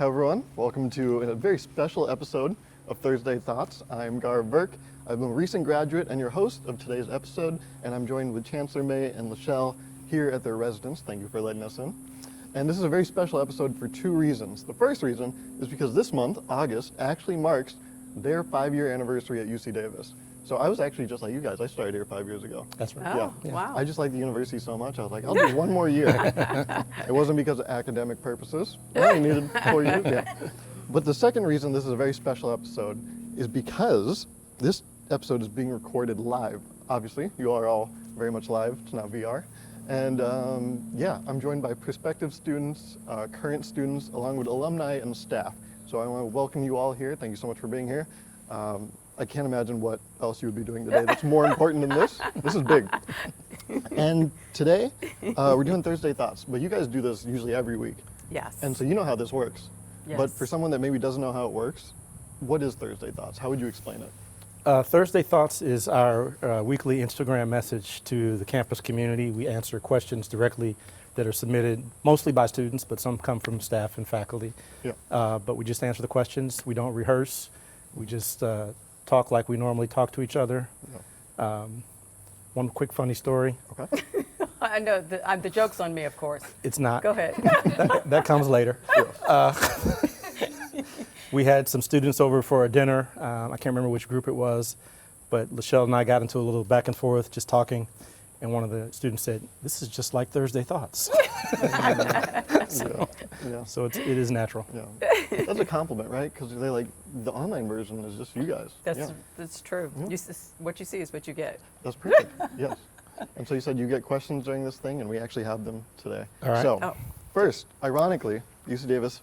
Hi everyone, welcome to a very special episode of Thursday Thoughts. I'm Gar Burke. I'm a recent graduate and your host of today's episode, and I'm joined with Chancellor May and LeShelle here at their residence. Thank you for letting us in. And this is a very special episode for two reasons. The first reason is because this month, August, actually marks their 5-year anniversary at UC Davis. So I was actually just like you guys. I started here 5 years ago. That's right. Oh, Yeah. wow. I just like the university so much. I was like, I'll do one more year. It wasn't because of academic purposes. I only needed 4 years. Yeah. But the second reason this is a very special episode is because this episode is being recorded live. Obviously, you are all very much live. It's not VR. And yeah, I'm joined by prospective students, current students, along with alumni and staff. So I want to welcome you all here. Thank you so much for being here. I can't imagine what else you would be doing today that's more important than this. This is big. And today, we're doing Thursday Thoughts, but you guys do this usually every week. Yes. And so you know how this works. Yes. But for someone that maybe doesn't know how it works, what is Thursday Thoughts? How would you explain it? Thursday Thoughts is our weekly Instagram message to the campus community. We answer questions directly that are submitted mostly by students, but some come from staff and faculty. Yeah. But we just answer the questions. We don't rehearse. We just talk like we normally talk to each other. Yeah. One quick funny story. Okay. I know, the joke's on me, of course. It's not. Go ahead. That comes later. We had some students over for a dinner. I can't remember which group it was, but LeShelle and I got into a little back and forth just talking, and one of the students said, "This is just like Thursday Thoughts." Yeah. So it is natural. Yeah. That's a compliment, right? Because they like the online version is just you guys. That's true. Yeah. What you see is what you get. That's perfect. Yes. And so you said you get questions during this thing, and we actually have them today. All right. So, first, ironically, UC Davis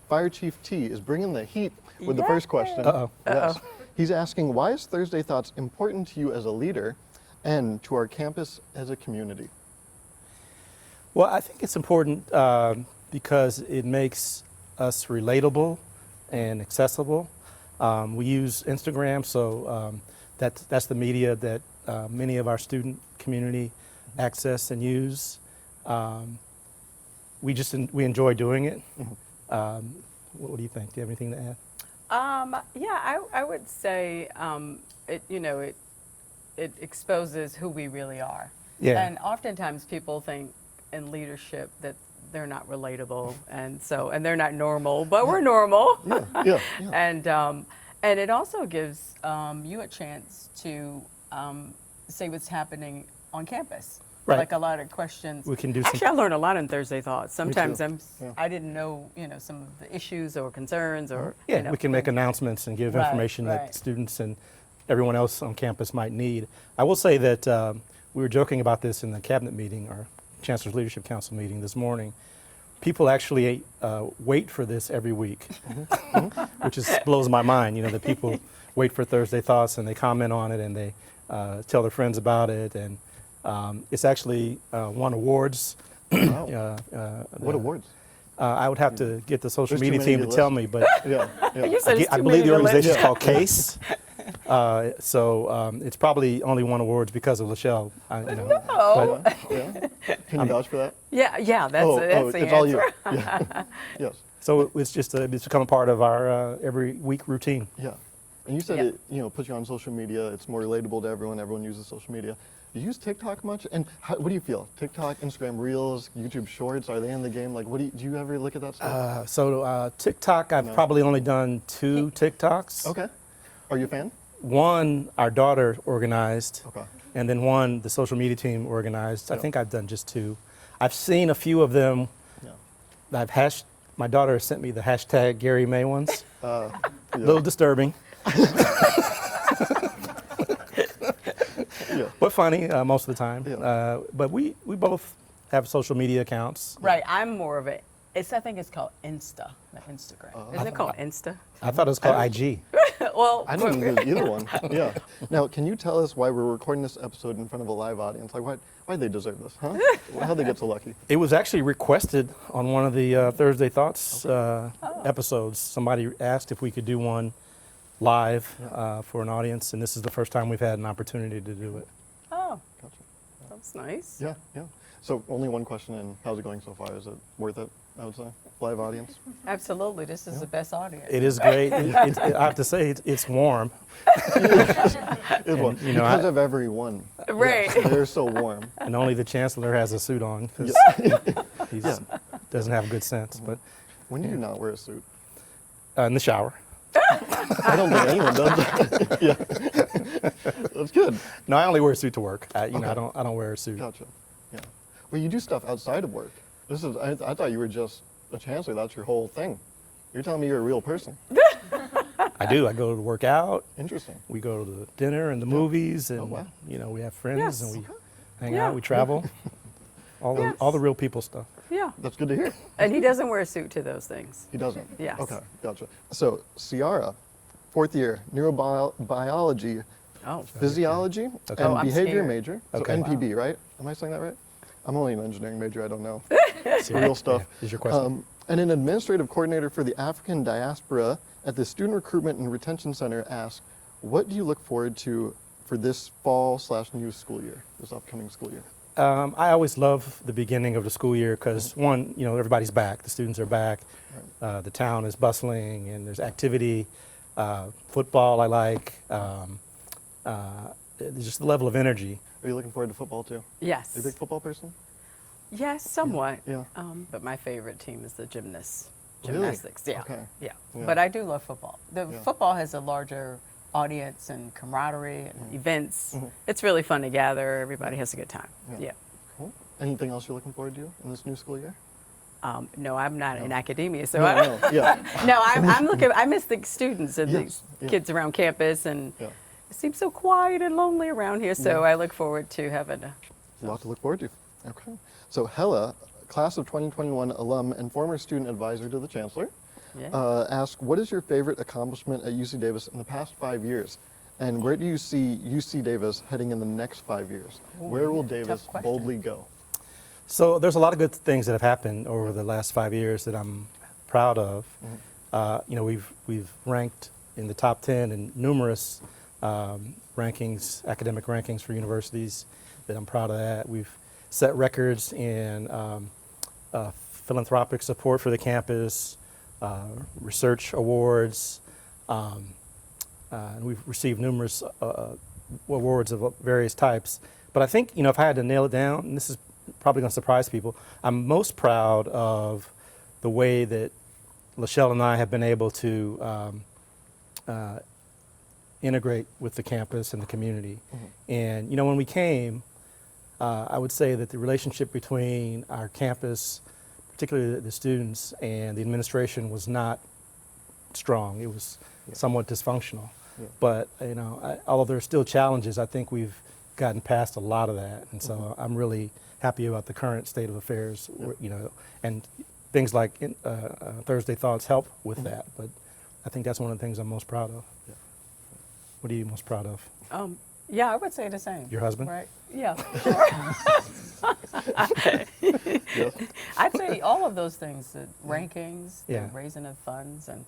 Fire Chief T is bringing the heat with the first question. Uh-oh. Yes. He's asking, why is Thursday Thoughts important to you as a leader and to our campus as a community? Well, I think it's important because it makes us relatable and accessible. We use Instagram, so that's the media that many of our student community access and use. We enjoy doing it. What do you think? Do you have anything to add? Yeah, I would say it exposes who we really are. Yeah. And oftentimes people think in leadership that they're not relatable, and they're not normal, but we're normal. Yeah. And it also gives you a chance to say what's happening on campus. Right. Like a lot of questions. We can do Actually, I learned a lot in Thursday Thoughts. Sometimes Yeah. I didn't know, some of the issues or concerns or. Yeah, we can make announcements and give Right, information that right. students and everyone else on campus might need. I will say that we were joking about this in the cabinet meeting, our Chancellor's Leadership Council meeting this morning. People actually wait for this every week, which blows my mind, that people wait for Thursday Thoughts and they comment on it and they tell their friends about it. And it's actually won awards. Wow. What awards? I would have to get the social There's too media many team to to tell list. me, but Yeah. You said it's I too believe many the to list. organization is called CASE. So it's probably only won awards because of LeShelle. No. Yeah. Can you vouch for that? Yeah, that's it's the all answer. you. Yeah. Yes. So it's just it's become a part of our every week routine. Yeah. And you said Yeah. it, puts you on social media. It's more relatable to everyone. Everyone uses social media. Do you use TikTok much? And what do you feel? TikTok, Instagram Reels, YouTube Shorts, are they in the game? Like, do you ever look at that stuff? TikTok, I've probably only done 2 TikToks. Okay. Are you a fan? One, our daughter organized, Okay. and then one, the social media team organized. I think I've done just 2. I've seen a few of them. Yeah. My daughter has sent me the hashtag Gary May ones. Yeah. A little disturbing. Yeah. But funny most of the time. Yeah. But we both have social media accounts. Right, I'm more of a. I think it's called Insta, not Instagram. Isn't it called Insta? I thought it was called IG. Well, I don't use either one. Yeah. Now, can you tell us why we're recording this episode in front of a live audience? Like, why they deserve this, huh? How'd they get so lucky? It was actually requested on one of the Thursday Thoughts episodes. Somebody asked if we could do one live for an audience, and this is the first time we've had an opportunity to do it. oh, Gotcha. that's nice. Yeah. So only one question in. How's it going so far? Is it worth it? I would say. Live audience. Absolutely, this is the best audience. It is great. I have to say, it's warm. Because of everyone. Right. They're so warm. And only the chancellor has a suit on because he doesn't have good sense. But When do you not wear a suit? in the shower. I don't think anyone does that. Yeah. That's good. No, I only wear a suit to work. I Okay. don't wear a suit. Gotcha. Yeah. Well, you do stuff outside of work. I thought you were just a chancellor. That's your whole thing. You're telling me you're a real person. I do. I go to work out. Interesting. We go to the dinner and the movies, and wow. we have friends Yes. and we hang Yeah. out. We travel. Yes. all the real people stuff. Yeah. That's good to hear. And he doesn't wear a suit to those things. He doesn't? Yes. Okay, gotcha. So, Ciara, 4th year, neurobiology, Oh. physiology, Okay. and Oh, I'm behavior scared. major. So Okay. NPB, right? Am I saying that right? I'm only an engineering major, I don't know. So, Real stuff. yeah, is your question? And an administrative coordinator for the African diaspora at the Student Recruitment and Retention Center asks, what do you look forward to for this fall/new school year, this upcoming school year? I always love the beginning of the school year because one, everybody's back. The students are back. The town is bustling and there's activity. Football I like. Just the level of energy. Are you looking forward to football too? Yes. Are you a big football person? Yes, somewhat. Yeah. But my favorite team is the gymnastics. Really? Gymnastics, yeah. Okay. Yeah. Yeah. But I do love football. The Yeah. football has a larger audience and camaraderie and events. It's really fun to gather. Everybody has a good time. Yeah. Cool. Anything else you're looking forward to in this new school year? No, I'm not in academia, so No, I don't. no, yeah. No, I'm looking. I miss the students and Yes, the yeah. kids around campus, and Yeah. it seems so quiet and lonely around here. So Yeah. I look forward to having a. A lot to look forward to. Okay. So Hella, class of 2021 alum and former student advisor to the chancellor, Yeah. asked, what is your favorite accomplishment at UC Davis in the past 5 years? And where do you see UC Davis heading in the next 5 years? Where will Davis question. boldly go? So there's a lot of good things that have happened over the last 5 years that I'm proud of. We've ranked in the top 10 in numerous rankings, academic rankings for universities. That I'm proud of that. We've set records in philanthropic support for the campus, research awards, and we've received numerous awards of various types. But I think, if I had to nail it down, and this is probably going to surprise people, I'm most proud of the way that LeShelle and I have been able to integrate with the campus and the community. And, when we came, I would say that the relationship between our campus, particularly the students, and the administration was not strong. It was somewhat dysfunctional. Yeah. But, although there are still challenges, I think we've gotten past a lot of that. And so I'm really happy about the current state of affairs, and things like Thursday Thoughts help with that. But I think that's one of the things I'm most proud of. Yeah. What are you most proud of? Yeah, I would say the same. Your husband? Right. Yeah. Sure. Yes. I'd say all of those things, the rankings, Yeah. the raising of funds, and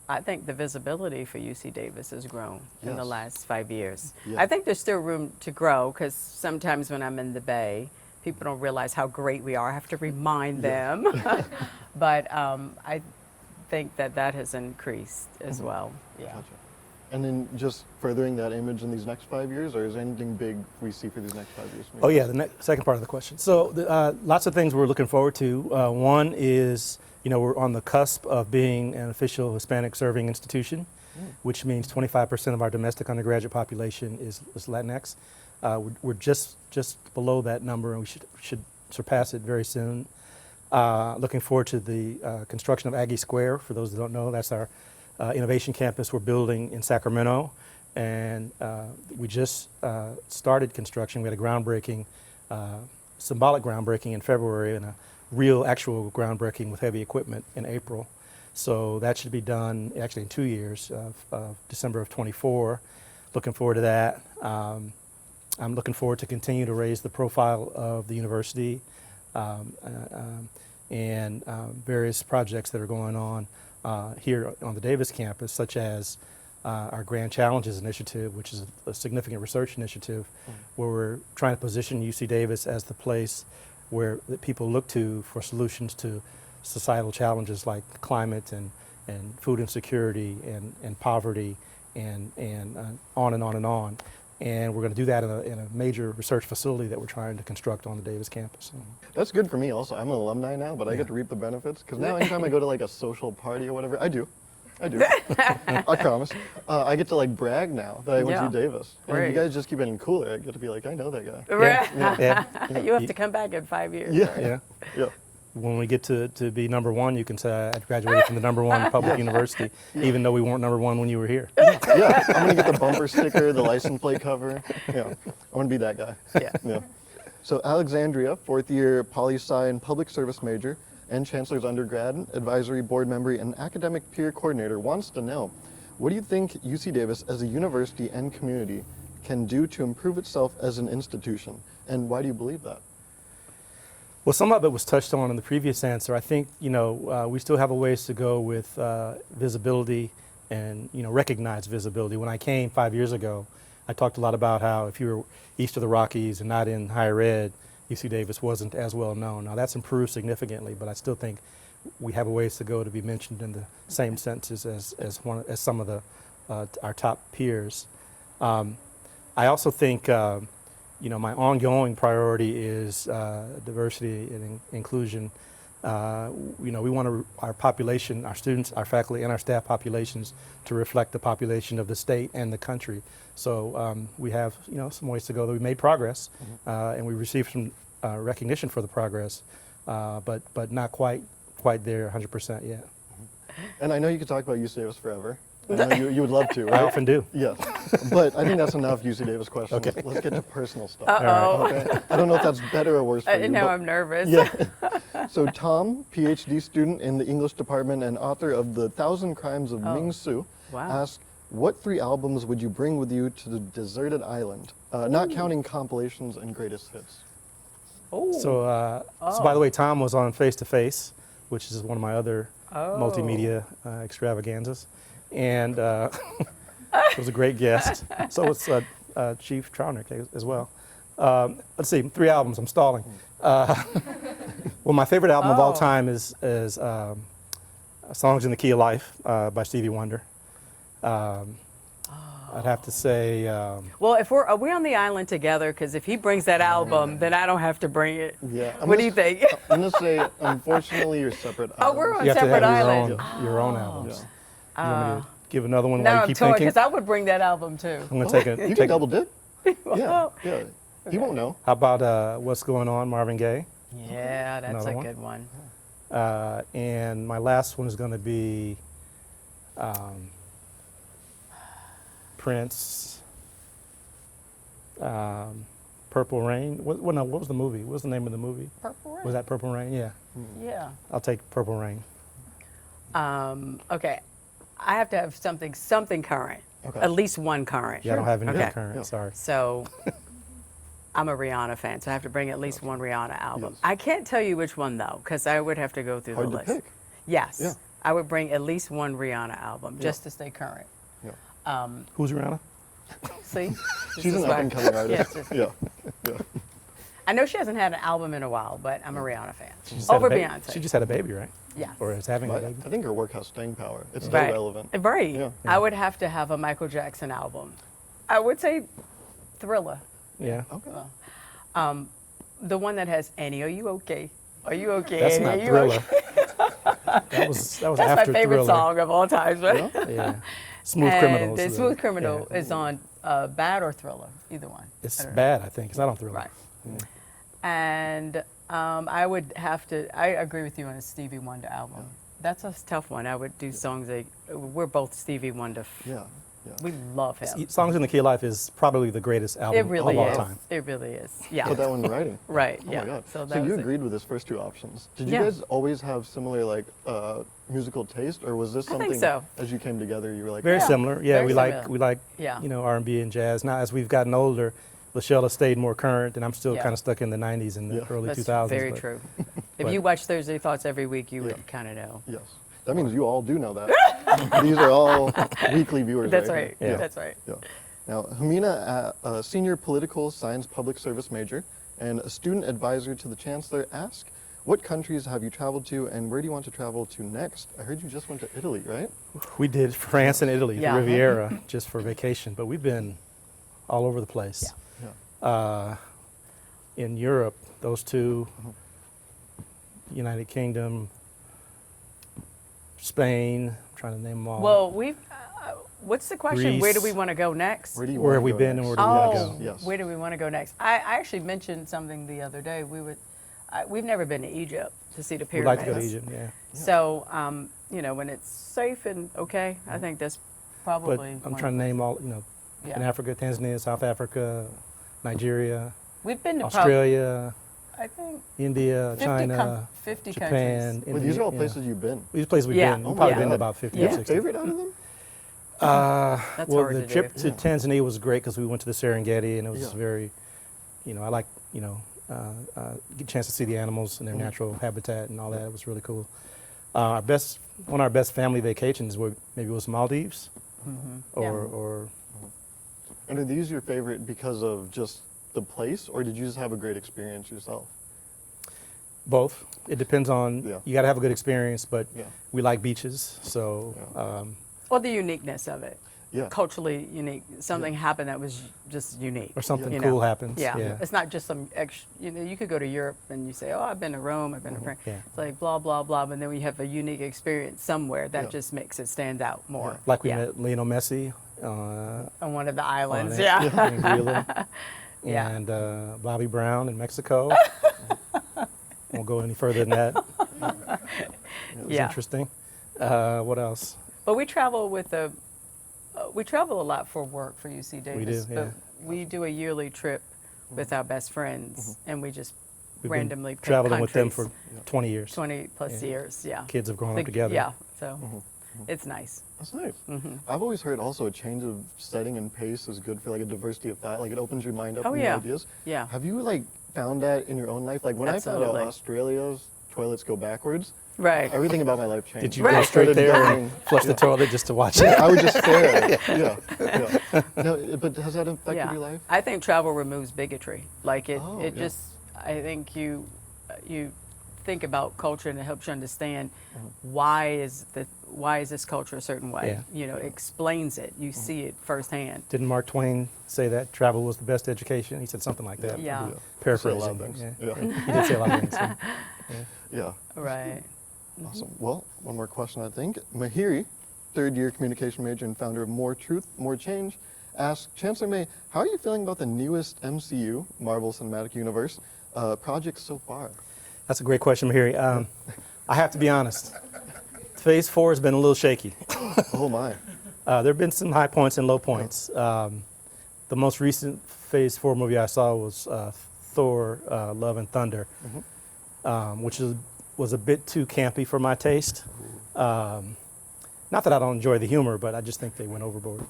I think the visibility for UC Davis has grown in the Yes. last 5 years. Yeah. I think there's still room to grow because sometimes when I'm in the Bay, people don't realize how great we are. I have to remind them. But I think that has increased as well. Yeah. Gotcha. And then just furthering that image in these next 5 years, or is there anything big we see for these next 5 years? Oh yeah, the second part of the question. So lots of things we're looking forward to. One is, we're on the cusp of being an official Hispanic serving institution, which means 25% of our domestic undergraduate population is Latinx. We're just below that number, and we should surpass it very soon. Looking forward to the construction of Aggie Square. For those that don't know, that's our innovation campus we're building in Sacramento, and we just started construction. We had a groundbreaking, symbolic groundbreaking in February, and a real actual groundbreaking with heavy equipment in April. So that should be done actually in 2 years, December of -- Looking forward to that. I'm looking forward to continue to raise the profile of the university and various projects that are going on here on the Davis campus, such as our Grand Challenges Initiative, which is a significant research initiative where we're trying to position UC Davis as the place where that people look to for solutions to societal challenges like climate and food insecurity and poverty and on and on and on. And we're going to do that in a major research facility that we're trying to construct on the Davis campus. That's good for me also. I'm an alumni now, but I get to reap the benefits. Because now anytime I go to like a social party or whatever, I do. I promise. I get to like brag now that I went to Davis. And if you guys just keep getting cooler, I get to be like, I know that guy. Right. You have to come back in 5 years. Yeah. When we get to be number one, you can say I graduated from the number one public university, even though we weren't number one when you were here. Yeah, I'm gonna get the bumper sticker, the license plate cover. Yeah, I'm gonna be that guy. Yeah. So Alexandria, fourth year poli-sci and public service major, and Chancellor's undergrad, advisory board member, and academic peer coordinator wants to know, what do you think UC Davis as a university and community can do to improve itself as an institution? And why do you believe that? Well, some of it was touched on in the previous answer. I think, we still have a ways to go with visibility and, recognized visibility. When I came 5 years ago, I talked a lot about how if you were east of the Rockies and not in higher ed, UC Davis wasn't as well known. Now that's improved significantly, but I still think we have a ways to go to be mentioned in the same senses as some of our top peers. I also think my ongoing priority is diversity and inclusion. We want our population, our students, our faculty, and our staff populations to reflect the population of the state and the country. So we have some ways to go. That we made progress, and we received some recognition for the progress, but not quite there 100% yet. And I know you could talk about UC Davis forever. I know you would love to, right? I often do. Yeah, but I think that's enough UC Davis questions. Okay. Let's get to personal stuff. Uh-oh. Okay? I don't know if that's better or worse for you. Now but- I'm nervous. Yeah. So Tom, PhD student in the English department and author of The 1,000 Crimes of Ming Su, asked, what 3 albums would you bring with you to the deserted island? Not counting compilations and greatest hits. So by the way, Tom was on Face to Face, which is one of my other multimedia extravaganzas. And was a great guest. So was Chief Trauner as well. Let's see, 3 albums. I'm stalling. Well, my favorite album of all time is "Songs in the Key of Life" by Stevie Wonder. I'd have to say. Well, if are we on the island together? Because if he brings that album, then I don't have to bring it. Yeah. What do you think? I'm gonna say, unfortunately, you're separate islands. We're on You have to separate have islands. your own albums. Yeah. You want me to give another one No, while you I'm keep torn thinking? because I would bring that album too. I'm going to You can double dip. Yeah. He won't know. How about What's Going On, Marvin Gaye? Yeah, that's Another a one? good one. And my last one is going to be Prince, Purple Rain. What was the movie? What was the name of the movie? Purple Rain. Was that Purple Rain? Yeah. Yeah. I'll take Purple Rain. Okay. I have to have something current. Okay. At least one current. Yeah, I don't have any Okay. current. Yeah. Sorry. So I'm a Rihanna fan, so I have to bring at least one Rihanna album. Yes. I can't tell you which one though, because I would have to go through Hard the to list. pick. Yes. Yeah. I would bring at least one Rihanna album just to stay current. Yeah. Who's Rihanna? See? This She's is an why- up and coming artist. Yes, Yeah. I know she hasn't had an album in a while, but I'm a Rihanna fan. She just had a Over baby. Beyonce. She just had a baby, right? Yes. Or is having a But baby? I think her work has staying power. It's still relevant. Right. Yeah. I would have to have a Michael Jackson album. I would say Thriller. Yeah. Okay. The one that has Annie, are you okay? Are you okay? That's Annie? not Are you Thriller. okay? That was That's after my favorite Thriller. song of all time, right? Yeah. Smooth And Criminal. The is Smooth Criminal yeah. is on Bad or Thriller, either one. It's I don't know. bad, I think. It's not on Thriller. Right. And I would have to, I agree with you on a Stevie Wonder album. That's a tough one. I would do songs that, we're both Stevie Wonder. Yeah. Yeah. We love him. Songs in the Key of Life is probably the greatest It album really of all is. time. It really is. Yeah. Put that one in writing. Right. Oh yeah. my God. So, So that you was it. agreed with his first 2 options. Did you Yeah. guys always have similar like musical taste, or was this I think something so. as you came together you were like, Very Yeah. similar. Yeah, Very we similar. like Yeah. R&B and jazz. Now as we've gotten older, LeShelle has stayed more current, and I'm still Yeah. kind of stuck in the 90s and the Yeah. early That's 2000s. very but- true. If but- you watch Thursday Thoughts every week, you Yeah. would kind of know. yes. That means you all do know that. These are all weekly viewers. That's right right. here. Yeah. That's right. Yeah. Now, Jimena, a senior political science public service major and a student advisor to the chancellor, asked, What countries have you traveled to, and where do you want to travel to next? I heard you just went to Italy, right? We did France and Italy, Yeah. the Riviera, just for vacation, but we've been all over the place. Yeah. In Europe, those two, United Kingdom, Spain, I'm trying to name them all. Well, what's the question? Where do we Greece. want to go next? Where do you Where want have to we go been next? and where do we want to Oh, go? Yes. where do we want to go next? I actually mentioned something the other day. We've never been to Egypt to see the We'd pyramids. like to go to Egypt, yeah. So, when it's safe and okay, I think that's probably. But I'm one trying to of- name all, Yeah. in Africa, Tanzania, South Africa, Nigeria, We've been to Australia, I think India, 50 China, 50 Japan. countries. Well, these are all yeah. places you've been. These places we've Yeah. been. Oh We've my probably been to God. about 50 Yeah. or 60. Favorite out of them? That's Well, hard the to trip do. to Tanzania was great because we went to the Serengeti and it was Yeah. very, I like, get a chance to see the animals in their natural habitat and all that. It was really cool. One of our best family vacations maybe was Maldives, Yeah. or And are these your favorite because of just the place, or did you just have a great experience yourself? both. It depends on. Yeah. You got to have a good experience, but Yeah. we like beaches, so. Yeah. Or the uniqueness of it. Yeah. Culturally unique. Something happened that was just unique. Or something you cool know? happens. Yeah. Yeah. It's not just some extra, you could go to Europe and you say, oh, I've been to Rome, I've been to France. Yeah. It's like blah, blah, blah. But then when you have a unique experience somewhere, that Yeah. just makes it stand out more. Like we Yeah. met Lionel Messi On one of the islands. on it, Yeah. in Greenland, Yeah. and Bobby Brown in Mexico. Won't go any further than that. It was Yeah. interesting. What else? But we travel we travel a lot for work for UC Davis. do, But yeah. we do a yearly trip with our best friends, and we just We've been randomly pick traveling with them countries. for 20 years. 20 plus Yeah. years, yeah. Kids have grown The- up together. Yeah, so it's nice. That's nice. Mm-hmm. I've always heard also a change of setting and pace is good for like a diversity of thought. Like it opens your mind up Oh, to new yeah. ideas. Yeah. Have you like found that in your own life? Like when I found Absolutely. out Australia's toilets go backwards, Right. everything about my life changed. Did you Right. go I straight started there going- and flush the toilet just to watch it? I would just stare at it. Yeah. No, but has that affected Yeah. your life? I think travel removes bigotry. Like it Oh, it yeah. just, I think you think about culture and it helps you understand why is this culture a certain way. Yeah. It explains it. You see it firsthand. Didn't Mark Twain say that travel was the best education? He said something like that. Yeah. Paraphrasing. Say a lot of things. Yeah. Yeah. He did say a lot of things. Yeah. Yeah. Right. Awesome. Well, one more question, I think. Mahiri, third-year communication major and founder of More Truth, More Change, asks, Chancellor May, how are you feeling about the newest MCU, Marvel Cinematic Universe, projects so far? That's a great question, Mahiri. I have to be honest. Phase 4 has been a little shaky. Oh my. There have been some high points and low points. The most recent Phase 4 movie I saw was Thor: Love and Thunder, which was a bit too campy for my taste. Not that I don't enjoy the humor, but I just think they went overboard.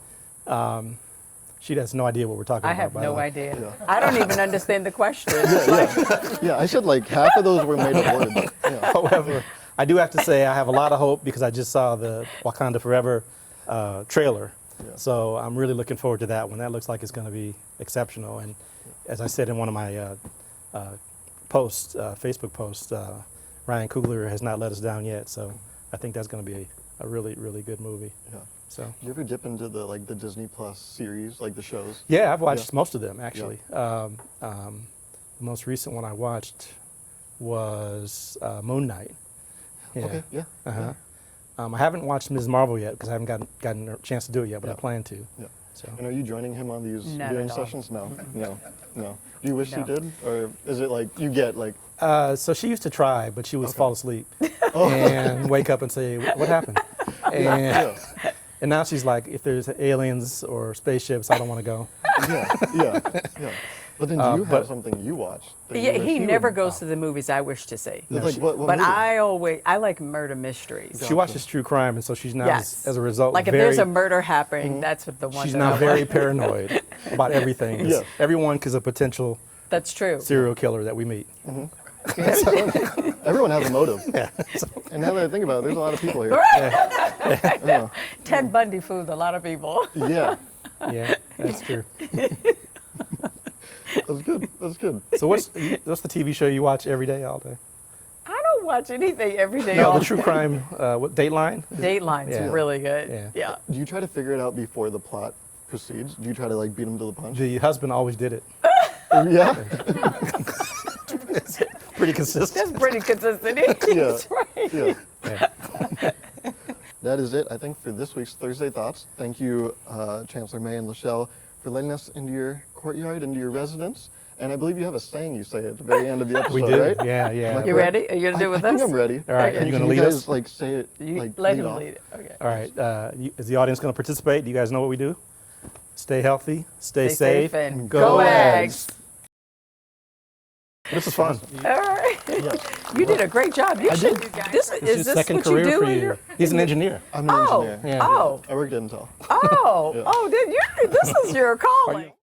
She has no idea what we're talking I about. have by the no way. idea. Yeah. I don't even understand the question. Yeah, I said like half of those were made up words. Yeah. However, I do have to say I have a lot of hope because I just saw the Wakanda Forever trailer. Yeah. So I'm really looking forward to that one. That looks like it's going to be exceptional. And as I said in one of my posts, Facebook posts, Ryan Coogler has not let us down yet. So I think that's going to be a really, really good movie. Yeah. So You ever dip into the Disney Plus series, like the shows? yeah, I've watched most of them actually. The most recent one I watched was Moon Knight. Yeah. Okay. Yeah. Uh-huh. I haven't watched Ms. Marvel yet because I haven't gotten a chance to do it yet, but I Yeah. plan to. Yeah. So And are you joining him on these Not viewing at all. sessions? No. No. No. Do you wish you No. did, or is it like you get like? so she used to try, but she would Okay. fall asleep and wake up and say, "What happened?" And, Yeah. and now she's like, "If there's aliens or spaceships, I don't want to go." Yeah. Yeah. Yeah. But then, do you have but- something you watch? that you Yeah, wish he you never would- goes to the movies I wish to see. It's like, what But movie? I like murder mysteries. She watches true crime, and so she's now, Yes. as a result, Like if very, there's a murder happening, that's what the one. she's that now I very like. paranoid about everything. Yeah. Everyone is a potential That's true. serial killer that we meet. Everyone has a motive. Yeah. And now that I think about it, there's a lot of people here. Yeah. Ted Bundy fooled a lot of people. Yeah. Yeah, that's true. That's good. That's good. So what's the TV show you watch every day, all day? don't watch anything every day. No, all the true crime, what, Dateline? Dateline's Yeah. really good. Yeah. Do you try to figure it out before the plot proceeds? Do you try to like beat them to the punch? The husband always did it. Yeah. Pretty consistent. That's pretty consistent. Yeah. That's right. Yeah. Yeah. That is it, I think, for this week's Thursday Thoughts. Thank you, Chancellor May and LeShelle, for letting us into your courtyard, into your residence. And I believe you have a saying you say at the very end of the episode, We do. right? Yeah, Am I yeah. You correct? ready? Are you gonna do it with I us? think I'm ready. All right, Okay. you gonna Can lead you guys us? like say it? You like let lead him off? lead it. Okay. All right. Is the audience going to participate? Do you guys know what we do? Stay healthy, stay Stay safe, and go go Ags. Ags. This is fun. All right. You did a great job. You should. This This is is this second what career you do for in you. your? He's an engineer. I'm an Oh. engineer. Yeah. Oh. I worked at Intel. Oh. Yeah. Oh. Then you. This is your calling.